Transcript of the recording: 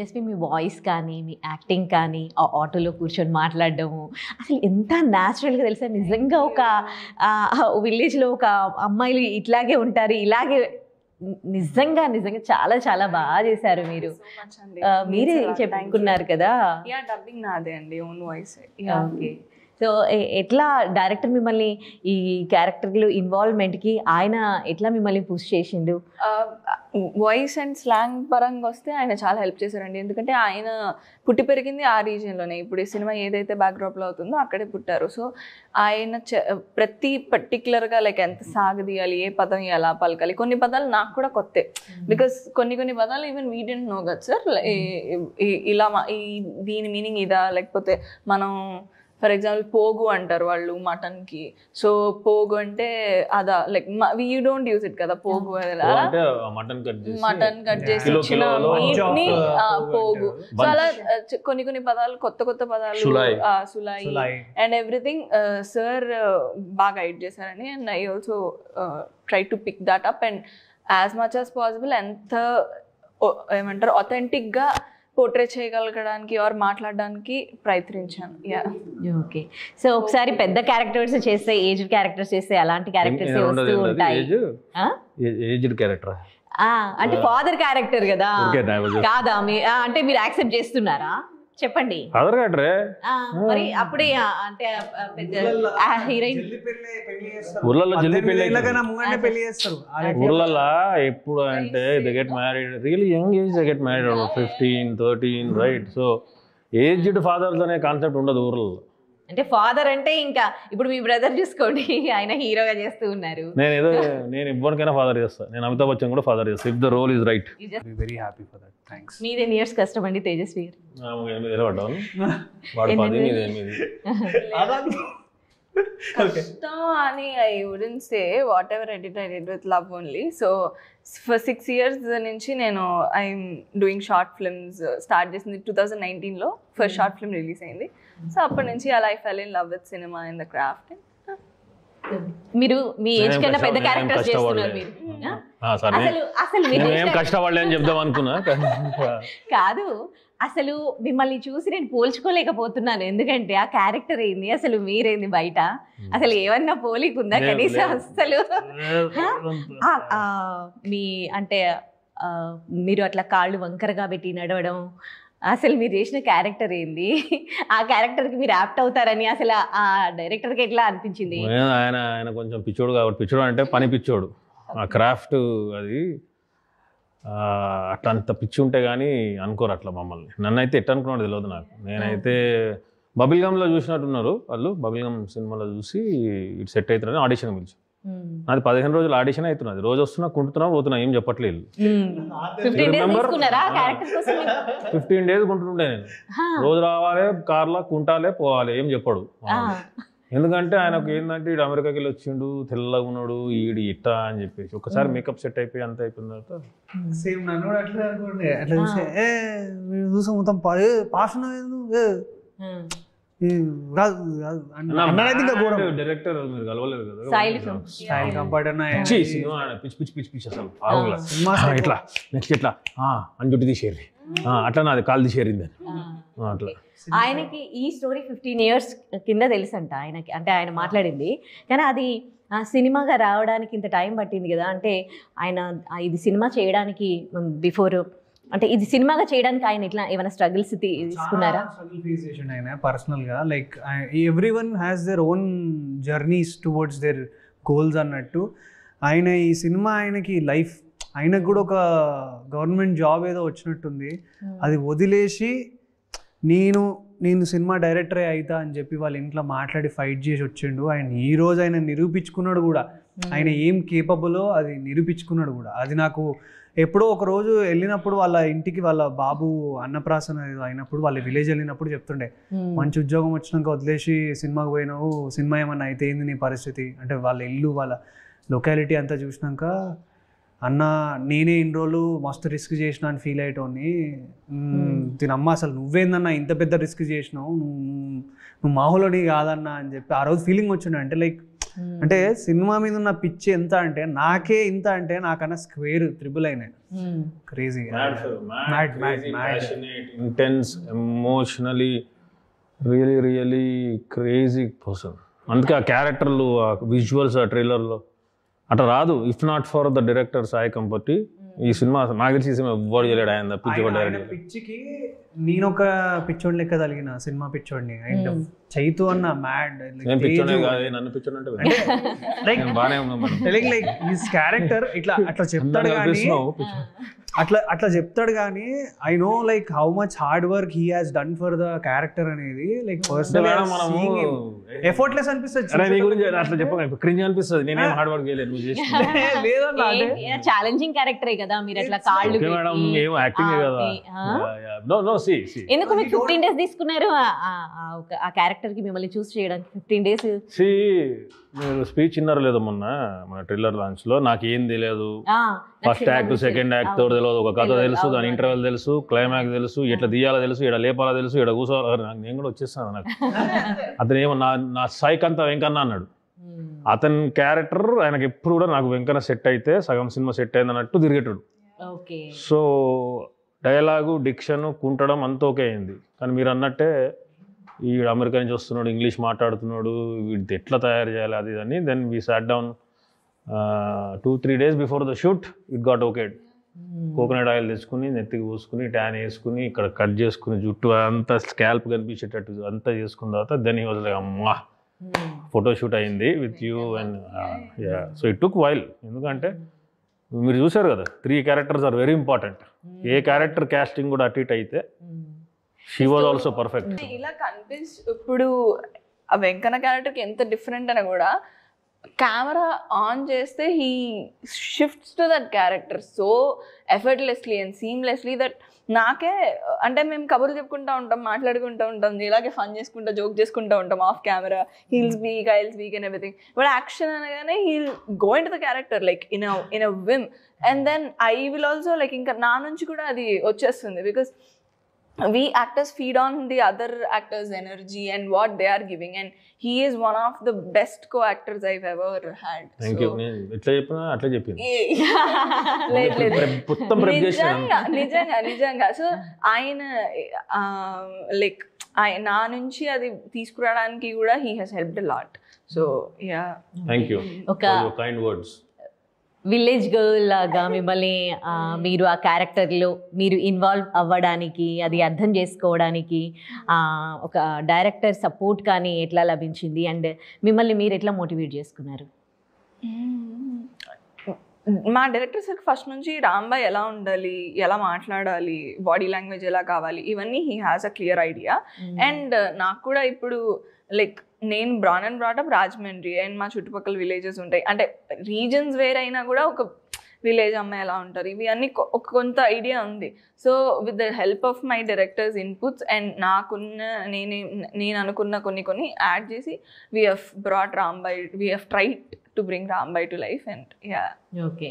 తేజస్వి మీ voice కానీ మీ acting కానీ ఆ ఆటోలో కూర్చొని మాట్లాడడము అసలు ఎంత న్యాచురల్గా తెలుసా. నిజంగా ఒక విలేజ్లో ఒక అమ్మాయిలు ఇట్లాగే ఉంటారు, ఇలాగే నిజంగా నిజంగా చాలా చాలా బాగా చేశారు మీరు. మీరే చెప్పుకున్నారు కదా. డబ్బింగ్ నాదే అండి, ఓన్ వాయిస్. ఓకే. సో ఎట్లా డైరెక్టర్ మిమ్మల్ని ఈ క్యారెక్టర్లు ఇన్వాల్వ్మెంట్కి ఆయన ఎట్లా మిమ్మల్ని పుష్ చేసిండు? వాయిస్ అండ్ స్లాంగ్ పరంగా వస్తే ఆయన చాలా హెల్ప్ చేశారండి. ఎందుకంటే ఆయన పుట్టి పెరిగింది ఆ రీజియన్లోనే. ఇప్పుడు ఈ సినిమా ఏదైతే బ్యాక్డ్రాప్లో అవుతుందో అక్కడే పుట్టారు. సో ఆయన ప్రతి పర్టికులర్గా లైక్ ఎంత సాగదీయాలి, ఏ పదం ఎలా పలకాలి, కొన్ని పదాలు నాకు కూడా కొత్తే. బికాస్ కొన్ని పదాలు ఈవెన్ వీ డెంట్ నో కదా సార్. ఇలా దీని మీనింగ్ ఇదా, లేకపోతే మనం ఫర్ ఎగ్జాంపుల్ పోగు అంటారు వాళ్ళు మటన్కి. సో పోగు అంటే అదా, like you don't use it కదా పోగు. మటన్ కట్ చేసి ఇచ్చిన మీట్ని పోగు. సో అలా కొన్ని పదాలు కొత్త పదాలు, సులాయి అండ్ ఎవ్రీథింగ్ సార్ బాగా గైడ్ చేశారని. And I also try to pick that up and as much as possible ఎంత ఏమంటారు అథెంటిక్గా పోర్ట్రే చేయగలగడానికి ఆర్ మాట్లాడడానికి ప్రయత్నించాను. ఓకే. సో ఒకసారి పెద్ద క్యారెక్టర్స్ చేస్తే, ఏజ్ క్యారెక్టర్స్ చేస్తే అలాంటి క్యారెక్టర్స్ వస్తూ ఉంటాయి. ఏజ్డ్ క్యారెక్టర్ అంటే ఫాదర్ క్యారెక్టర్ కదా, కాదా? అంటే మీరు యాక్సెప్ట్ చేస్తున్నారా చెప్పండి. ఫాదర్ క్యారెక్టరే మరి అప్పుడే అంటే హీరోయిన్ ఊర్లలో జల్దీ పెళ్లి చేస్తారు. ఊర్లలో ఎప్పుడు అంటే they get married really young age, they get married 15, 13 right. So aged fathers అనే కాన్సెప్ట్ ఉండదు ఊర్లలో. అంటే ఫాదర్ అంటే ఇంకా ఇప్పుడు మీ బ్రదర్ చూసుకోండి, ఆయన హీరోగా చేస్తూ ఉన్నారు. నేను ఇవ్వడానికైనా ఫాదర్ చేస్తా. నేను అమితాబ్ బచ్చన్ కూడా ఫాదర్ చేస్తా if the role is right. Very happy for that. Thanks. మీదే ఇయర్స్ కష్టం అండి తేజస్వి గారు. కష్టం అని I wouldn't say. Whatever edit I did with love only. So for 6 years నుంచి నేను I'm doing short films. Start చేసింది 2019లో ఫస్ట్ షార్ట్ ఫిల్మ్ రిలీజ్ అయింది. సో అప్పటి నుంచి అలా I fell in love with cinema and the craft. మీరు మీ ఏజ్ కన్నా పెద్ద క్యారెక్టర్స్ చేస్తున్నారు మీరు. అసలు మీరు కష్టపడలే అని చెప్దాం అనుకున్నా కాదు. అసలు మిమ్మల్ని చూసి నేను పోల్చుకోలేకపోతున్నాను. ఎందుకంటే ఆ క్యారెక్టర్ ఏంది, అసలు మీరేంది బయట, అసలు ఏమన్నా పోలికుందా కనీసం? అసలు మీ అంటే మీరు అట్లా కాళ్ళు వంకరగా పెట్టి నడవడం, అసలు మీరు చేసిన క్యారెక్టర్ ఏంది, ఆ క్యారెక్టర్కి మీరు యాప్ట్ అవుతారని అసలు ఆ డైరెక్టర్కి ఎట్లా అనిపించింది? ఆయన కొంచెం పిచ్చోడు కాబట్టి, పిచ్చోడు అంటే పని పిచ్చోడు. ఆ క్రాఫ్ట్ అది అట్లా అంత పిచ్చి ఉంటే కానీ అనుకోరు అట్లా మమ్మల్ని. నన్నైతే ఎట్లా అనుకున్నాడు తెలియదు నాకు. నేనైతే బబుల్ గమ్లో చూసినట్టున్నారు వాళ్ళు. బబుల్ గమ్ సినిమాలో చూసి ఇటు సెట్ అవుతున్నారని ఆడిషన్ పిలిచి, అది 15 రోజులు ఆడిషన్ అవుతున్నది. రోజు వస్తున్నా కుంటున్నా పోతున్నా, ఏం చెప్పట్లేదు. 15 days కుంటుండే నేను. రోజు రావాలి, కార్లో కుంటాలే పోవాలి, ఏం చెప్పాడు. ఎందుకంటే ఆయనకు ఏంటంటే ఇటు అమెరికాకి వెళ్ళి వచ్చిండు, తెల్లగా ఉన్నాడు, ఈడు ఇట్టా అని చెప్పేసి ఒకసారి మేకప్ సెట్ అయిపోయి అంత అయిపోయిన తర్వాత సేమ్ నన్ను కూడా అట్లా అనుకోండి. అట్లా చూసే చూసా మొత్తం పాషన్ డైరెక్టర్ మీరు కలవలేదు కదా, స్టైల్ కంఫర్ట్ పిచ్చి అసలు ఇట్లా నెక్స్ట్ ఇట్లా అంజుట్టి తీసేరి, అట్లా నాది కాలు తీసేరింది అట్లా. ఆయనకి ఈ స్టోరీ 15 years కింద తెలుసంట ఆయనకి, అంటే ఆయన మాట్లాడింది. కానీ అది సినిమాగా రావడానికి ఇంత టైం పట్టింది కదా. అంటే ఆయన ఇది సినిమా చేయడానికి బిఫోర్, అంటే ఇది సినిమాగా చేయడానికి ఆయన ఇట్లా ఏమైనా స్ట్రగుల్స్ తీసుకున్నారా? స్ట్రగుల్ ఫేస్ చేసిండు ఆయన పర్సనల్గా. Like every one has their own journeys towards there goals అన్నట్టు. ఆయన ఈ సినిమా ఆయనకి లైఫ్, ఆయనకు కూడా ఒక గవర్నమెంట్ జాబ్ ఏదో వచ్చినట్టుంది, అది వదిలేసి నేను సినిమా డైరెక్టరే అవుతా అని చెప్పి వాళ్ళ ఇంట్లో మాట్లాడి ఫైట్ చేసి వచ్చిండు. ఆయన ఈ రోజు ఆయన నిరూపించుకున్నాడు కూడా, ఆయన ఏం కేపబులో అది నిరూపించుకున్నాడు కూడా. అది నాకు ఎప్పుడో ఒక రోజు వెళ్ళినప్పుడు వాళ్ళ ఇంటికి వాళ్ళ బాబు అన్నప్రాసన అయినప్పుడు వాళ్ళ విలేజ్ వెళ్ళినప్పుడు చెప్తుండే, మంచి ఉద్యోగం వచ్చినాక వదిలేసి సినిమాకి పోయినావు, సినిమా ఏమన్నా అయితే ఏంది నీ పరిస్థితి అంటే. వాళ్ళ ఇల్లు వాళ్ళ లొకాలిటీ అంతా చూసినాక అన్న నేనే ఇన్ని రోజులు మస్తు రిస్క్ చేసిన అని ఫీల్ అయ్యేటోని. తినమ్మ అసలు నువ్వేందన్నా ఇంత పెద్ద రిస్క్ చేసినావు, నువ్వు మామూలుని కాదన్నా అని చెప్పి ఆ రోజు ఫీలింగ్ వచ్చిండే. అంటే లైక్ అంటే సినిమా మీద ఉన్న పిచ్చి ఎంత అంటే నాకే ఇంత అంటే నాకన్నా స్క్వేర్ త్రిబుల్ అయినాయి. Crazy, intense, emotionally really crazy person. అందుకే ఆ క్యారెక్టర్లు, ఆ విజువల్స్, ఆ ట్రైలర్లో అట్లా రాదు. If not for the director Sai Kampati, ఈ సినిమా నాకు తెలిసి ఈ సినిమా ఎవ్వరు చేయలేడు. ఆయన పిచ్చికి నేను ఒక పిచ్చోడి లెక్క తగిలిన సినిమా పిచ్చోడిని. అండ్ చైతు అన్న మ్యాడ్ పిచ్చోడే కాదు, నన్ను పిచ్చోడు అంటే బాగానే ఉన్నాం. లైక్ హిస్ క్యారెక్టర్ ఇట్లా అట్లా చెప్తాడు కానీ అట్లా చెప్తాడు కానీ I know like how much hard work he has done for the character అనేది. లైక్ పర్సనల్ ఎఫర్ట్లెస్ అనిపిస్తుంది. అట్లా చెప్పండి, క్రింజ్ అనిపిస్తుంది. నేనేం హార్డ్ వర్క్ చేయలేదు, నువ్వు చేసి ఛాలెంజింగ్ క్యారెక్టరే కదా, మీరు అట్లా కాళ్ళు మేడం ఏమో యాక్టింగ్ కదా. నో సి ఎందుకు మీకు 15 days తీసుకున్నారు ఆ క్యారెక్టర్ కి మిమ్మల్ని చూస్ చేయడానికి? 15 days. మీరు స్పీచ్ విన్నారో లేదో మొన్న మన ట్రైలర్ లాంచ్ లో? నాకు ఏం తెలియదు, first act second act third తెలియదు, ఒక కథ తెలుసు, దాని ఇంటర్వెల్ తెలుసు, క్లైమాక్స్ తెలుసు, ఎట్లా తీయాలో తెలుసు, ఇక్కడ లేపాలో తెలుసు, ఇక్కడ కూర్చోవాలి. నేను కూడా వచ్చేస్తాను. నాకు అతను ఏమో నా సైక్ అంతా వెంకన్న అన్నాడు. అతని క్యారెక్టర్ ఆయనకి ఎప్పుడు కూడా నాకు వెంకన్న సెట్ అయితే సగం సినిమా సెట్ అయింది అన్నట్టు తిరిగేటాడు. సో డైలాగు, డిక్షన్, కుంటడం అంతా ఓకే అయింది. కానీ మీరు అన్నట్టే ఈ అమెరికా నుంచి వస్తున్నాడు, ఇంగ్లీష్ మాట్లాడుతున్నాడు, వీటి ఎట్లా తయారు చేయాలి అది అని. Then we sat down 2-3 days before the shoot. It got okayed. Coconut oil తెచ్చుకుని నెత్తికి పూసుకుని ట్యాన్ వేసుకుని ఇక్కడ కట్ చేసుకుని జుట్టు అంతా స్కాల్ప్ కనిపించేటట్టు అంతా చేసుకున్న తర్వాత దెన్ హీ వాజ్ లైక్ అమ్మా ఫోటోషూట్ అయింది with you. And so it took while. ఎందుకంటే మీరు చూసారు కదా, 3 characters ఆర్ వెరీ ఇంపార్టెంట్. ఏ క్యారెక్టర్ కాస్టింగ్ కూడా అటు ఇటు అయితే షీ వాజ్ ఆల్సో పర్ఫెక్ట్. ఇలా ఇప్పుడు ఆ వెంకన్న క్యారెక్టర్కి ఎంత డిఫరెంట్ అని కూడా కెమెరా ఆన్ చేస్తే he shifts to that character so effortlessly and seamlessly that నాకే అంటే మేము కబుర్లు చెప్పుకుంటూ ఉంటాం, మాట్లాడుకుంటూ ఉంటాం, ఇలాగే ఫన్ చేసుకుంటా, జోక్ చేసుకుంటూ ఉంటాం off camera. He'll speak, I'll speak and everything. But action అనగానే he'll go in to the character like in a whim. And then I will also like ఇంకా నా నుంచి కూడా అది వచ్చేస్తుంది. Because we actors feed on the other actors' energy and what they are giving, and he is one of the best co-actors I've ever had. Thank you. ఎట్లా చెప్పినా అట్లా చెప్పింది. నిజంగా సో ఆయన లైక్ నా నుంచి అది తీసుకురావడానికి కూడా he has helped a lot. So yeah. Thank you for your kind words. Village girl లాగా మిమ్మల్ని మీరు ఆ క్యారెక్టర్లో మీరు ఇన్వాల్వ్ అవ్వడానికి, అది అర్థం చేసుకోవడానికి ఒక డైరెక్టర్ సపోర్ట్ కానీ ఎట్లా లభించింది? అండ్ మిమ్మల్ని మీరు ఎట్లా మోటివేట్ చేసుకున్నారు? మా డైరెక్టర్ సార్ ఫస్ట్ నుంచి రాంబాయ్ ఎలా ఉండాలి, ఎలా మాట్లాడాలి, బాడీ లాంగ్వేజ్ ఎలా కావాలి, ఇవన్నీ he has a clear idea. And నాకు కూడా ఇప్పుడు లైక్ నేను bran and brought up Rajahmundry and మా చుట్టుపక్కల విలేజెస్ ఉంటాయి. అంటే రీజన్స్ వేరైనా కూడా ఒక విలేజ్ అమ్మాయి ఎలా ఉంటారు, ఇవి అన్నీ కొంత ఐడియా ఉంది. So with the help of my directors inputs and నాకున్న నేను అనుకున్న కొన్ని యాడ్ చేసి we have brought Rambai, we have tried to bring Rambai to life. And yeah okay.